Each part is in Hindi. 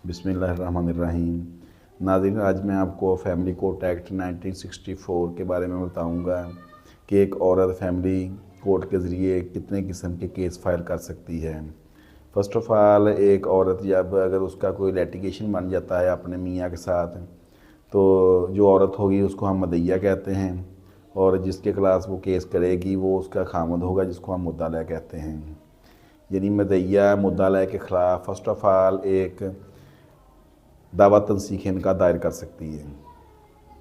बिस्मिल्लाहिर्रहमानिर्रहीम। नाज़रीन, आज मैं आपको फ़ैमिली कोर्ट एक्ट 1964 के बारे में बताऊंगा कि एक औरत फ़ैमिली कोर्ट के ज़रिए कितने किस्म के केस फ़ाइल कर सकती है। फ़र्स्ट ऑफ़ ऑल, एक औरत जब अगर उसका कोई लिटिगेशन बन जाता है अपने मियाँ के साथ, तो जो औरत होगी उसको हम मदैया कहते हैं, और जिसके खिलाफ वो केस करेगी वो उसका खामद होगा, जिसको हम मुद्दाला कहते हैं। यानी मदैया मुद्दाला के ख़िलाफ़ फ़र्स्ट ऑफ़ ऑल एक दावा तनसीख इनका दायर कर सकती है,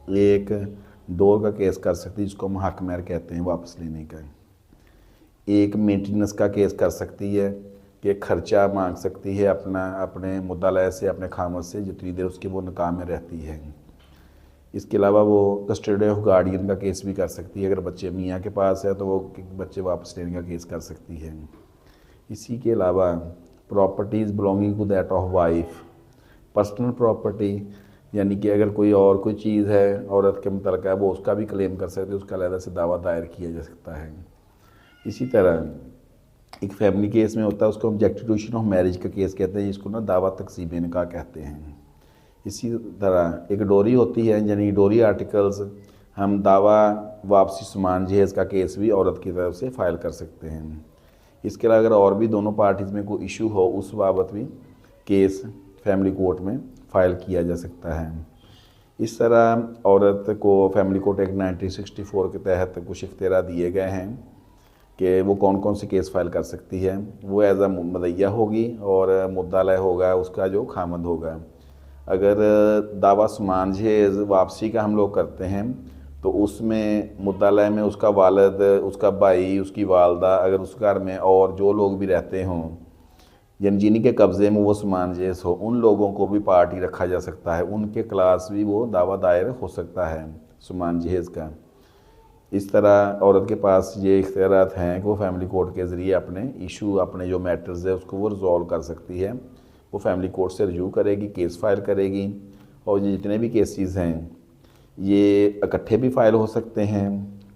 एक दौर का केस कर सकती है जिसको हम हक महर कहते हैं वापस लेने का, एक मेंटेनेंस का केस कर सकती है कि खर्चा मांग सकती है अपने मुद्दाला से, अपने खामद से, जितनी देर उसकी वो निकाह में रहती है। इसके अलावा वो कस्टडी ऑफ गार्डियन का केस भी कर सकती है। अगर बच्चे मियाँ के पास है तो वो बच्चे वापस लेने का केस कर सकती है। इसी के अलावा properties belonging to that of wife, personal property, यानी कि अगर कोई और कोई चीज़ है औरत के मुतल्लिक़ है वो उसका भी क्लेम कर सकते हैं, उसका अलहदा से दावा दायर किया जा सकता है। इसी तरह एक फैमिली केस में होता है, उसको ऑब्जेक्टिट्यूशन ऑफ मैरिज का केस कहते हैं, जिसको ना दावा तकसीम निकाह कहते हैं। इसी तरह एक डोरी होती है, यानी डोरी आर्टिकल्स, हम दावा वापसी सामान जहेज़ का केस भी औरत की तरफ से फ़ाइल कर सकते हैं। इसके अलावा अगर और भी दोनों पार्टीज़ में कोई इशू हो उस बाबत भी केस फैमिली कोर्ट में फ़ाइल किया जा सकता है। इस तरह औरत को फैमिली कोर्ट एक्ट 1964 के तहत कुछ इख्तियार दिए गए हैं कि वो कौन कौन से केस फ़ाइल कर सकती है। वो एज़ अ मदैया होगी और मुद्दाला होगा उसका जो खामद होगा। अगर दावा समान जहेज़ वापसी का हम लोग करते हैं तो उसमें मुद्दाला में उसका वालिद, उसका भाई, उसकी वालदा, अगर उस घर में और जो लोग भी रहते हों यानी जिनके कब्ज़े में वो सामान जहेज़ हो, उन लोगों को भी पार्टी रखा जा सकता है, उनके खिलाफ भी वो दावा दायर हो सकता है सामान जहेज़ का। इस तरह औरत के पास ये इख्तियारात हैं कि वो फैमिली कोर्ट के ज़रिए अपने इशू, अपने जो मैटर्स है उसको वो रिजॉल्व कर सकती है। वो फैमिली कोर्ट से रजू करेगी, केस फाइल करेगी, और ये जितने भी केसेस हैं ये इकट्ठे भी फ़ाइल हो सकते हैं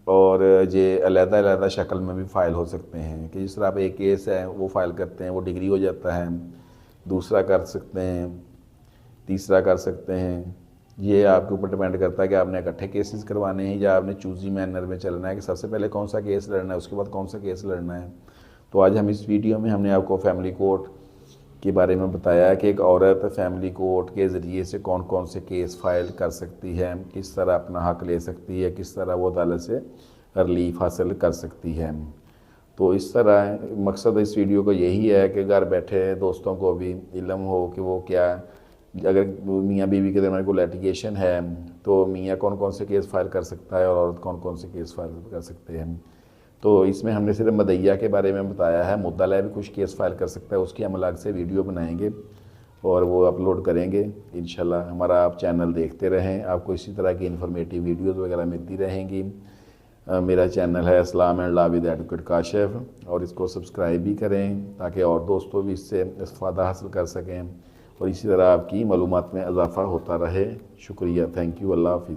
और ये अलग-अलग शक्ल में भी फ़ाइल हो सकते हैं कि जिस तरह आप एक केस है वो फ़ाइल करते हैं, वो डिग्री हो जाता है, दूसरा कर सकते हैं, तीसरा कर सकते हैं। ये आपके ऊपर डिपेंड करता है कि आपने इकट्ठे केसेस करवाने हैं या आपने चूज़ी मैनर में चलना है कि सबसे पहले कौन सा केस लड़ना है, उसके बाद कौन सा केस लड़ना है। तो आज हम इस वीडियो में हमने आपको फैमिली कोर्ट के बारे में बताया कि एक औरत फैमिली कोर्ट के ज़रिए से कौन कौन से केस फाइल कर सकती है, किस तरह अपना हक ले सकती है, किस तरह वो अदालत से रिलीफ हासिल कर सकती है। तो इस तरह मकसद इस वीडियो का यही है कि घर बैठे दोस्तों को भी इल्म हो कि वो क्या, अगर मियाँ बीवी के दरमियान कोई लिटिगेशन है तो मियाँ कौन कौन से केस फाइल कर सकता है और औरत कौन कौन से केस फाइल कर सकते हैं। तो इसमें हमने सिर्फ मदैया के बारे में बताया है, मुद्दाला भी कुछ केस फाइल कर सकता है, उसकी हम अलग से वीडियो बनाएंगे और वो अपलोड करेंगे इंशाल्लाह। हमारा आप चैनल देखते रहें, आपको इसी तरह की इन्फॉर्मेटिव वीडियोज़ वगैरह मिलती रहेंगी। मेरा चैनल है इस्लाम and law with advocate Kashif, और इसको सब्सक्राइब भी करें ताकि और दोस्तों भी इससे इस्तेफ़ादा हासिल कर सकें और इसी तरह आपकी मालूमात में इजाफ़ा होता रहे। शुक्रिया, थैंक यू, अल्लाह हाफ़िज़।